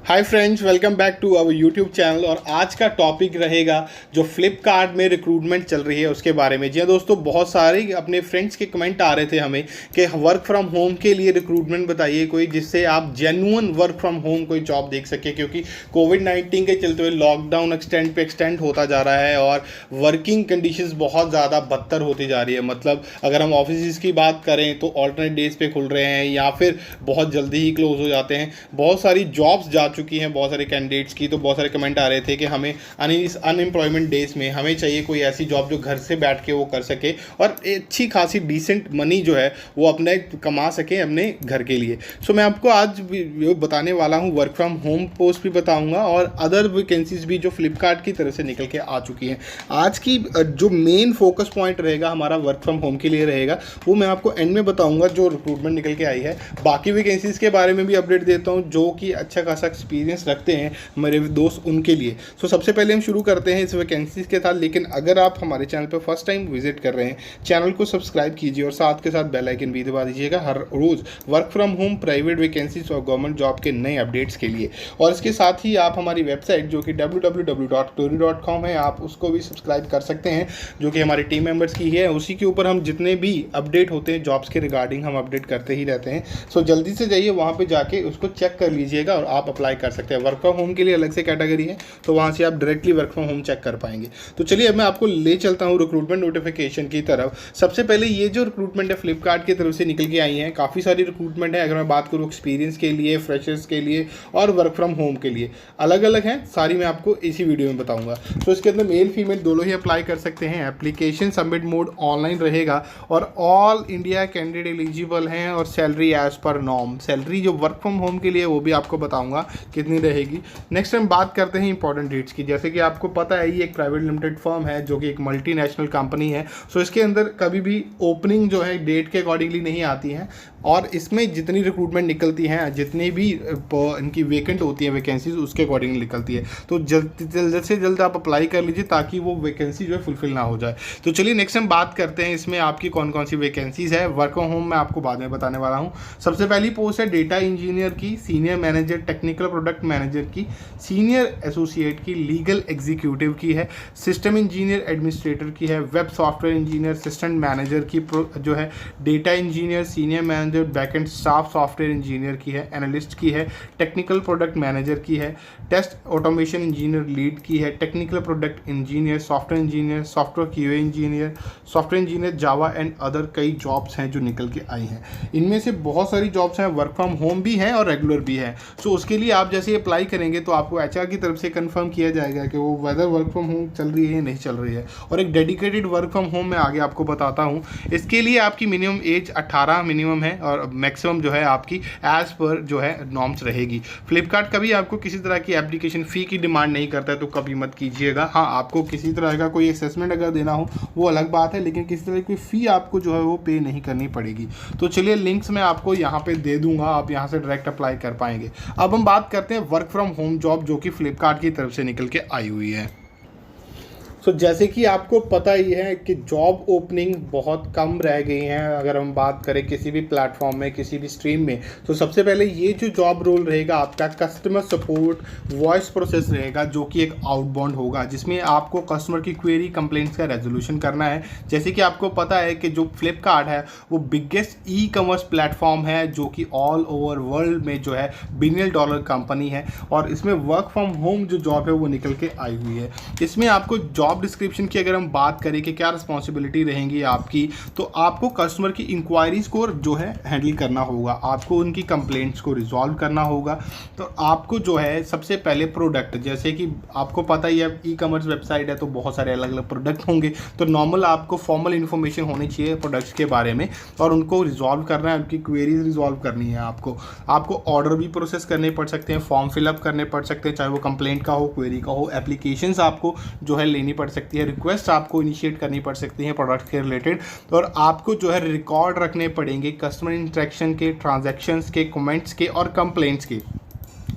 Hi friends, welcome back to our YouTube channel. और आज का टॉपिक रहेगा जो फ्लिपकार्ट में रिक्रूटमेंट चल रही है उसके बारे में। जी हाँ दोस्तों, बहुत सारे अपने फ्रेंड्स के कमेंट आ रहे थे हमें कि वर्क फ्रॉम होम के लिए रिक्रूटमेंट बताइए कोई, जिससे आप जेन्युइन वर्क फ्रॉम होम कोई जॉब देख सके, क्योंकि कोविड-19 के चलते हुए लॉकडाउन एक्सटेंड होता जा रहा है और वर्किंग कंडीशंस बहुत ज़्यादा बदतर होती जा रही है। मतलब अगर हम ऑफिस की बात करें तो ऑल्टरनेट डेज पे खुल रहे हैं या फिर बहुत जल्दी ही क्लोज हो जाते हैं। बहुत सारी जॉब्स जा चुकी हैं बहुत सारे कैंडिडेट्स की। तो बहुत सारे कमेंट आ रहे थे कि हमें इस अनएम्प्लॉयमेंट डेज में हमें चाहिए कोई ऐसी जॉब जो घर से बैठ के वो कर सके और अच्छी खासी डिसेंट मनी जो है वो अपने कमा सके अपने घर के लिए। सो मैं आपको आज बताने वाला हूँ, वर्क फ्रॉम होम पोस्ट भी बताऊँगा और अदर वैकेंसीज भी जो फ्लिपकार्ट की तरफ से निकल के आ चुकी हैं। आज की जो मेन फोकस पॉइंट रहेगा हमारा वर्क फ्रॉम होम के लिए रहेगा, वो मैं आपको एंड में बताऊँगा जो रिक्रूटमेंट निकल के आई है। बाकी वैकेंसीज के बारे में भी अपडेट देता हूँ जो कि अच्छा खासा एक्सपीरियंस रखते हैं मेरे दोस्त उनके लिए। सो सबसे पहले हम शुरू करते हैं इस वैकेंसीज के साथ। लेकिन अगर आप हमारे चैनल पर फर्स्ट टाइम विजिट कर रहे हैं, चैनल को सब्सक्राइब कीजिए और साथ के साथ बेल आइकन भी दबा दीजिएगा हर रोज़ work from home, private vacancies और गवर्नमेंट जॉब के नए अपडेट्स के लिए। और इसके साथ ही आप हमारी वेबसाइट जो कि www.tory.com है, आप उसको भी सब्सक्राइब कर सकते हैं, जो कि हमारे टीम मेंबर्स की है। उसी के ऊपर हम जितने भी अपडेट होते हैं जॉब्स के रिगार्डिंग हम अपडेट करते ही रहते हैं। सो जल्दी से जाइए वहाँ पे जाके उसको चेक कर लीजिएगा और आप अप्लाई कर सकते हैं। वर्क फ्रॉम होम के लिए अलग से कैटेगरी है, तो वहाँ से आप directly work from home check कर पाएंगे। तो चलिए अब मैं आपको ले चलता हूँ रिक्रूटमेंट नोटिफिकेशन की तरफ। सबसे पहले ये जो रिक्रूटमेंट है फ्लिपकार्ट की तरफ से निकल के आई है, काफ़ी सारी रिक्रूटमेंट है। अगर मैं बात करूँ एक्सपीरियंस के लिए, फ्रेशर्स के लिए और वर्क फ्रॉम होम के लिए, अलग अलग हैं सारी, मैं आपको इसी वीडियो में बताऊँगा। तो इसके अंदर मेल फीमेल दोनों ही अप्लाई कर सकते हैं। एप्लीकेशन सबमिट मोड ऑनलाइन रहेगा और ऑल इंडिया कैंडिडेट एलिजिबल हैं और salary as per norm. Salary जो वर्क फ्रॉम होम के लिए वो भी आपको बताऊँगा कितनी रहेगी। नेक्स्ट हम बात करते हैं इंपॉर्टेंट डेट्स की। जैसे कि आपको पता है ये एक प्राइवेट लिमिटेड फर्म है जो कि एक मल्टीनेशनल कंपनी है। सो इसके अंदर कभी भी ओपनिंग जो है डेट के अकॉर्डिंगली नहीं आती है और इसमें जितनी रिक्रूटमेंट निकलती हैं, जितनी भी इनकी वेकेंट होती है वैकेंसीज, उसके अकॉर्डिंग निकलती है। तो जल्द से जल्द आप अप्लाई कर लीजिए ताकि वो वैकेंसी जो है फुलफिल ना हो जाए। तो चलिए नेक्स्ट हम बात करते हैं इसमें आपकी कौन कौन सी वैकेंसीज है। वर्क फ्रॉम होम मैं आपको बाद में बताने वाला हूँ। सबसे पहली पोस्ट है डेटा इंजीनियर की, senior manager, technical product manager की, सीनियर एसोसिएट की, लीगल एग्जीक्यूटिव की है, सिस्टम इंजीनियर एडमिनिस्ट्रेटर की है, web software engineer, assistant manager की जो है, data engineer, senior manager, backend staff software engineer की है, एनालिस्ट की है, टेक्निकल प्रोडक्ट मैनेजर की है, टेस्ट ऑटोमेशन इंजीनियर लीड की है, technical product engineer, software engineer, software QA engineer, software engineer Java and other कई जॉब्स हैं जो निकल के आई हैं। इनमें से बहुत सारी जॉब्स हैं, वर्क फ्रॉम होम भी हैं और रेगुलर भी है। सो उसके लिए आप जैसे अप्लाई करेंगे तो आपको एचआर की तरफ से कंफर्म किया जाएगा कि वो वेदर वर्क फ्रॉम होम चल रही है या नहीं चल रही है। और एक डेडिकेटेड वर्क फ्रॉम होम मैं आगे आपको बताता हूँ। इसके लिए आपकी मिनिमम एज 18 मिनिमम है और मैक्सिमम जो है आपकी एज पर जो है नॉर्म्स रहेगी। फ्लिपकार्ट कभी आपको किसी तरह की एप्लीकेशन फ़ी की डिमांड नहीं करता है, तो कभी मत कीजिएगा। हाँ, आपको किसी तरह का कोई असेसमेंट अगर देना हो वो अलग बात है, लेकिन किसी तरह की फ़ी आपको जो है वो पे नहीं करनी पड़ेगी। तो चलिए लिंक्स मैं आपको यहाँ पे दे दूंगा, आप यहाँ से डायरेक्ट अप्लाई कर पाएंगे। अब हम बात करते हैं वर्क फ्रॉम होम जॉब जो कि फ्लिपकार्ट की तरफ से निकल के आई हुई है। सो जैसे कि आपको पता ही है कि जॉब ओपनिंग बहुत कम रह गई हैं। अगर हम बात करें किसी भी प्लेटफॉर्म में, किसी भी स्ट्रीम में, तो सबसे पहले ये जो जॉब रोल रहेगा आपका कस्टमर सपोर्ट वॉइस प्रोसेस रहेगा, जो कि एक आउटबाउंड होगा, जिसमें आपको कस्टमर की क्वेरी कंप्लेंट्स का रेजोल्यूशन करना है। जैसे कि आपको पता है कि जो फ्लिपकार्ट है वो बिगेस्ट ई कॉमर्स प्लेटफॉर्म है जो कि ऑल ओवर वर्ल्ड में जो है बिलियन डॉलर कंपनी है और इसमें वर्क फ्रॉम होम जो जॉब है वो निकल के आई हुई है। इसमें आपको जॉब डिस्क्रिप्शन की अगर हम बात करें कि क्या रिस्पॉन्सिबिलिटी रहेंगी आपकी, तो आपको कस्टमर की इंक्वायरीज को जो है हैंडल करना होगा, आपको उनकी कंप्लेंट्स को रिजॉल्व करना होगा। तो आपको जो है सबसे पहले प्रोडक्ट, जैसे कि आपको पता ही है ई कॉमर्स वेबसाइट है तो बहुत सारे अलग अलग प्रोडक्ट होंगे, तो नॉर्मल आपको फॉर्मल इन्फॉर्मेशन होनी चाहिए प्रोडक्ट्स के बारे में और उनको रिजॉल्व करना है, उनकी क्वेरीज रिजॉल्व करनी है। आपको ऑर्डर भी प्रोसेस करने पड़ सकते हैं, फॉर्म फिलअप करने पड़ सकते हैं, चाहे वो कंप्लेंट का हो, क्वेरी का हो, एप्लीकेशंस आपको जो है लेनी पड़ सकती है, रिक्वेस्ट आपको इनिशिएट करनी पड़ सकती है प्रोडक्ट के रिलेटेड, और आपको जो है रिकॉर्ड रखने पड़ेंगे कस्टमर इंटरेक्शन के, ट्रांजैक्शंस के, कमेंट्स के और कंप्लेंट्स के।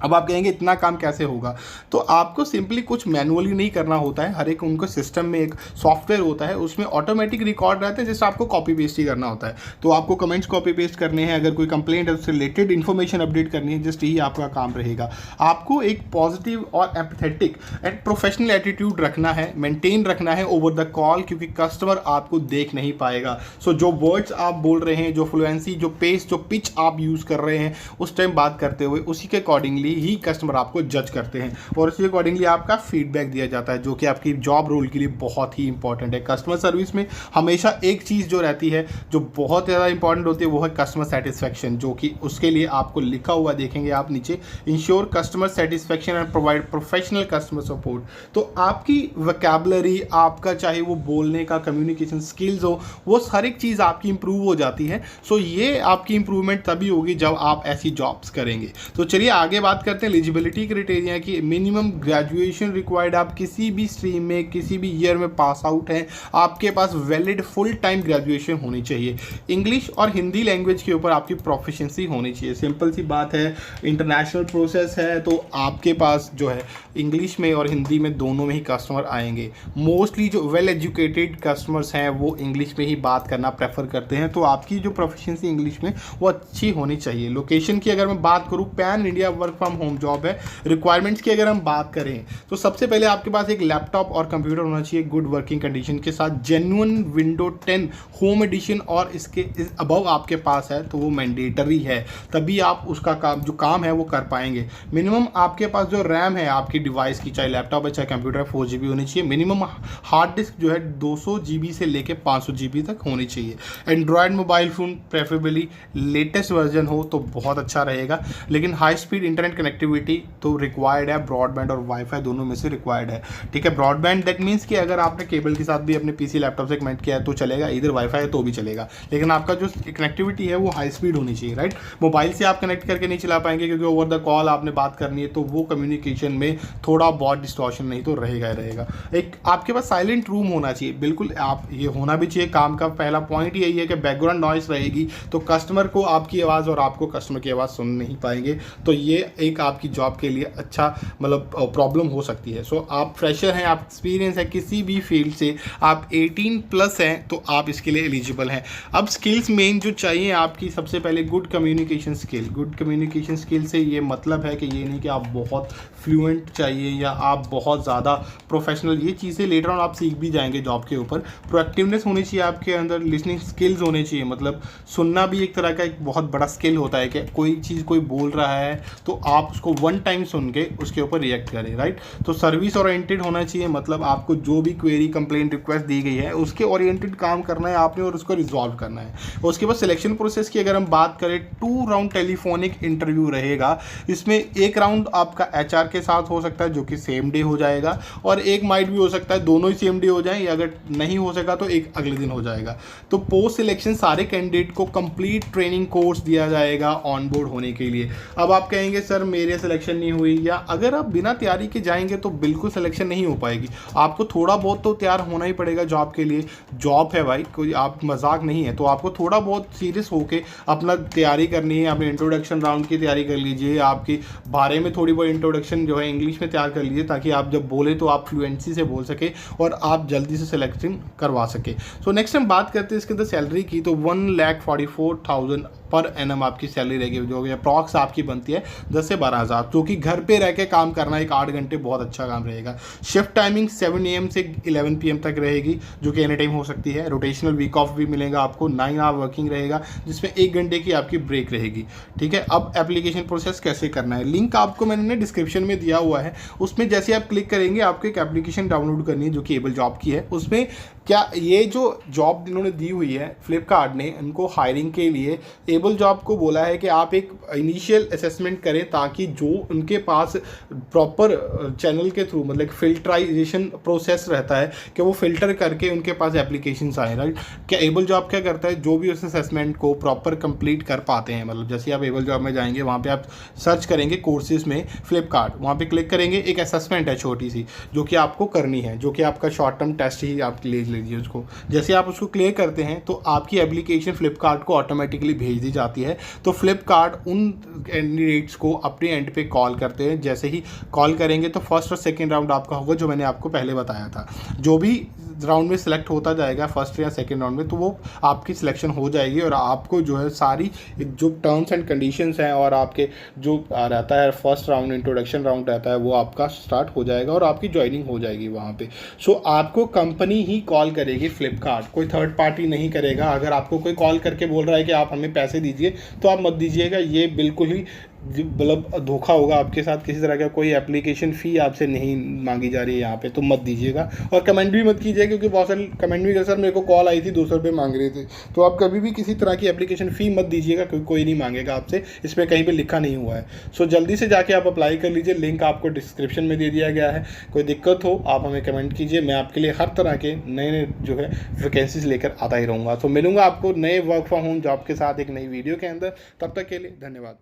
अब आप कहेंगे इतना काम कैसे होगा, तो आपको सिंपली कुछ मैनुअली नहीं करना होता है। हर एक उनको सिस्टम में एक सॉफ्टवेयर होता है, उसमें ऑटोमेटिक रिकॉर्ड रहता है, जैसे आपको कॉपी पेस्ट ही करना होता है। तो आपको कमेंट्स कॉपी पेस्ट करने हैं, अगर कोई कंप्लेंट है उससे रिलेटेड इन्फॉर्मेशन अपडेट करनी है, जस्ट यही आपका काम रहेगा। आपको एक पॉजिटिव और एम्पैथेटिक एंड प्रोफेशनल एटीट्यूड रखना है, मेंटेन रखना है ओवर द कॉल, क्योंकि कस्टमर आपको देख नहीं पाएगा। सो जो वर्ड्स आप बोल रहे हैं, जो फ्लुएंसी, जो पेस, जो पिच आप यूज़ कर रहे हैं उस टाइम बात करते हुए, उसी के अकॉर्डिंगली ही कस्टमर आपको जज करते हैं और उसी अकॉर्डिंगली आपका फीडबैक दिया जाता है, जो कि आपकी जॉब रोल के लिए बहुत ही इंपॉर्टेंट है। कस्टमर सर्विस में हमेशा एक चीज़ जो रहती है, जो बहुत ज़्यादा इंपॉर्टेंट होती है, वो है कस्टमर सेटिस्फैक्शन, जो कि उसके लिए आपको लिखा हुआ देखेंगे आप नीचे, ensure customer satisfaction and provide professional customer support. तो आपकी वोकैबुलरी, आपका चाहे वो बोलने का कम्युनिकेशन स्किल्स हो, वो हर एक चीज़ आपकी इंप्रूव हो जाती है। सो ये आपकी इंप्रूवमेंट तभी होगी जब आप ऐसी जॉब्स करेंगे। तो चलिए आगे बात करते हैं एलिजिबिलिटी क्राइटेरिया की। मिनिमम ग्रेजुएशन रिक्वायर्ड, आप किसी भी स्ट्रीम में किसी भी ईयर में पास आउट हैं, आपके पास वैलिड फुल टाइम ग्रेजुएशन होनी चाहिए। इंग्लिश और हिंदी लैंग्वेज के ऊपर आपकी प्रोफिशिएंसी होनी चाहिए। सिंपल सी बात है, इंटरनेशनल प्रोसेस है, तो आपके पास जो है इंग्लिश में और हिंदी में दोनों में ही कस्टमर आएंगे। मोस्टली जो वेल एजुकेटेड कस्टमर्स हैं वो इंग्लिश में ही बात करना प्रेफर करते हैं, तो आपकी जो प्रोफिशिएंसी इंग्लिश में वो अच्छी होनी चाहिए। लोकेशन की अगर मैं बात करूँ, pan India work from home job है। रिक्वायरमेंट्स की अगर हम बात करें तो सबसे पहले आपके पास एक लैपटॉप और कंप्यूटर होना चाहिए गुड वर्किंग कंडीशन के साथ। जेन्युइन विंडो 10 होम एडिशन और इसके अबव आपके पास है तो वो मैंडेटरी है, तभी आप उसका काम जो काम है वो कर पाएंगे। मिनिमम आपके पास जो रैम है आपकी डिवाइस की, चाहे लैपटॉप है चाहे कंप्यूटर है, 4 GB होनी चाहिए। मिनिमम हार्ड डिस्क जो है 200 GB से लेके 500 GB तक होनी चाहिए। Android mobile phone preferably latest version हो तो बहुत अच्छा रहेगा, लेकिन हाई स्पीड इंटरनेट कनेक्टिविटी तो रिक्वायर्ड है। ब्रॉडबैंड और वाईफाई दोनों में से रिक्वायर्ड है, ठीक है। ब्रॉडबैंड दैट मीन्स कि अगर आपने केबल के साथ भी अपने पीसी लैपटॉप से कनेक्ट किया है तो चलेगा, इधर वाईफाई है तो भी चलेगा, लेकिन आपका जो कनेक्टिविटी है वो हाई स्पीड होनी चाहिए, राइट। मोबाइल से आप कनेक्ट करके नहीं चला पाएंगे क्योंकि ओवर द कॉल आपने बात करनी है, तो वो कम्युनिकेशन में थोड़ा बहुत डिस्टॉर्शन नहीं तो रहेगा ही रहेगा। एक आपके पास साइलेंट रूम होना चाहिए, बिल्कुल आप ये होना भी चाहिए। काम का पहला पॉइंट यही है कि बैकग्राउंड नॉइस रहेगी तो कस्टमर को आपकी आवाज़ और आपको कस्टमर की आवाज़ सुन नहीं पाएंगे, तो ये एक आपकी जॉब के लिए अच्छा मतलब प्रॉब्लम हो सकती है। सो आप फ्रेशर हैं, आप एक्सपीरियंस है किसी भी फील्ड से, आप 18+ हैं तो आप इसके लिए एलिजिबल हैं। अब स्किल्स मेन जो चाहिए आपकी, सबसे पहले good communication skill. Good communication skill से ये मतलब है कि ये नहीं कि आप बहुत फ्लुएंट चाहिए या आप बहुत ज़्यादा प्रोफेशनल, ये चीज़ें लेटर ऑन आप सीख भी जाएंगे जॉब के ऊपर। प्रोएक्टिवनेस होनी चाहिए आपके अंदर, लिसनिंग स्किल्स होने चाहिए, मतलब सुनना भी एक तरह का एक बहुत बड़ा स्किल होता है कि कोई चीज़ कोई बोल रहा है तो आप उसको वन टाइम सुन के उसके ऊपर रिएक्ट करें, राइट। तो सर्विस ओरिएंटेड होना चाहिए, मतलब आपको जो भी क्वेरी कंप्लेंट रिक्वेस्ट दी गई है उसके ओरिएंटेड काम करना है आपने और उसको रिजॉल्व करना है। उसके बाद सिलेक्शन प्रोसेस की अगर हम बात करें, 2 राउंड टेलीफोनिक इंटरव्यू रहेगा। इसमें एक राउंड आपका HR के साथ हो सकता है जो कि सेम डे हो जाएगा, और एक माइट भी हो सकता है दोनों ही सेम डे हो जाए, या अगर नहीं हो सका तो एक अगले दिन हो जाएगा। तो पोस्ट सिलेक्शन सारे कैंडिडेट को कंप्लीट ट्रेनिंग कोर्स दिया जाएगा ऑन बोर्ड होने के लिए। अब आप कहेंगे सर मेरे सिलेक्शन नहीं हुई, या अगर आप बिना तैयारी के जाएंगे तो बिल्कुल सिलेक्शन नहीं हो पाएगी। आपको थोड़ा बहुत तो तैयार होना ही पड़ेगा जॉब के लिए, जॉब है भाई, कोई आप मजाक नहीं है। तो आपको थोड़ा बहुत सीरियस होके अपना तैयारी करनी है। अपने इंट्रोडक्शन राउंड की तैयारी कर लीजिए, आपके बारे में थोड़ी बहुत इंट्रोडक्शन जो है इंग्लिश में तैयार कर लीजिए, ताकि आप जब बोले तो आप फ्लुएंसी से बोल सके और आप जल्दी से सिलेक्शन करवा सके। सो नेक्स्ट हम बात करते हैं इसके अंदर सैलरी की, तो 1,44,000 पर एनम आपकी सैलरी रहेगी, जो कि अप्रॉक्स आपकी बनती है 10 से 12,000, जो कि घर पे रह के काम करना, एक 8 घंटे बहुत अच्छा काम रहेगा। शिफ्ट टाइमिंग 7 AM से 11 PM तक रहेगी, जो कि एनी टाइम हो सकती है। रोटेशनल वीक ऑफ भी मिलेगा आपको, 9 आवर वर्किंग रहेगा, जिसमें 1 घंटे की आपकी ब्रेक रहेगी, ठीक है। अब एप्लीकेशन प्रोसेस कैसे करना है, लिंक आपको मैंने डिस्क्रिप्शन में दिया हुआ है, उसमें जैसे आप क्लिक करेंगे आपको एक एप्लीकेशन डाउनलोड करनी है जो कि एबल जॉब की है। उसमें क्या ये जो जॉब इन्होंने दी हुई है फ्लिपकार्ट ने इनको हायरिंग के लिए, एबल जॉब को बोला है कि आप एक इनिशियल असेसमेंट करें, ताकि जो उनके पास प्रॉपर चैनल के थ्रू, मतलब फिल्टराइजेशन प्रोसेस रहता है कि वो फिल्टर करके उनके पास एप्लीकेशंस आए, राइट। क्या एबल जॉब क्या करता है, जो भी उस असेसमेंट को प्रॉपर कंप्लीट कर पाते हैं, मतलब जैसे आप एबल जॉब में जाएंगे वहाँ पे आप सर्च करेंगे कोर्सेज में फ्लिपकार्ट, वहाँ पे क्लिक करेंगे, एक असेसमेंट है छोटी सी जो कि आपको करनी है, जो कि आपका शॉर्ट टर्म टेस्ट ही आप ले लीजिए उसको। जैसे आप उसको क्लियर करते हैं तो आपकी एप्लीकेशन फ्लिपकार्ट को ऑटोमेटिकली भेज दी जाती है। तो फ्लिपकार्ट उन कैंडिडेट्स को अपने एंड पे कॉल करते हैं। जैसे ही कॉल करेंगे तो फर्स्ट और सेकेंड राउंड आपका होगा, जो मैंने आपको पहले बताया था। जो भी राउंड में सिलेक्ट होता जाएगा फर्स्ट या सेकंड राउंड में, तो वो आपकी सिलेक्शन हो जाएगी और आपको जो है सारी जो टर्म्स एंड कंडीशंस हैं और आपके जो रहता है फर्स्ट राउंड इंट्रोडक्शन राउंड रहता है वो आपका स्टार्ट हो जाएगा और आपकी ज्वाइनिंग हो जाएगी वहाँ पे। सो आपको कंपनी ही कॉल करेगी फ्लिपकार्ट, कोई थर्ड पार्टी नहीं करेगा। अगर आपको कोई कॉल करके बोल रहा है कि आप हमें पैसे दीजिए तो आप मत दीजिएगा, ये बिल्कुल ही मतलब धोखा होगा आपके साथ। किसी तरह का कोई एप्लीकेशन फ़ी आपसे नहीं मांगी जा रही है यहाँ पे, तो मत दीजिएगा। और कमेंट भी मत कीजिएगा, क्योंकि बहुत सारे कमेंट भी कर सर मेरे को कॉल आई थी 200 रुपये मांग रहे थे। तो आप कभी भी किसी तरह की एप्लीकेशन फ़ी मत दीजिएगा, क्योंकि कोई नहीं मांगेगा आपसे, इसमें कहीं पर लिखा नहीं हुआ है। सो जल्दी से जाके आप अप्लाई कर लीजिए, लिंक आपको डिस्क्रिप्शन में दे दिया गया है। कोई दिक्कत हो आप हमें कमेंट कीजिए, मैं आपके लिए हर तरह के नए नए जो है वैकेंसीज लेकर आता ही रहूँगा। तो मिलूंगा आपको नए वर्क फ्रॉम होम जॉब के साथ एक नई वीडियो के अंदर। तब तक के लिए धन्यवाद।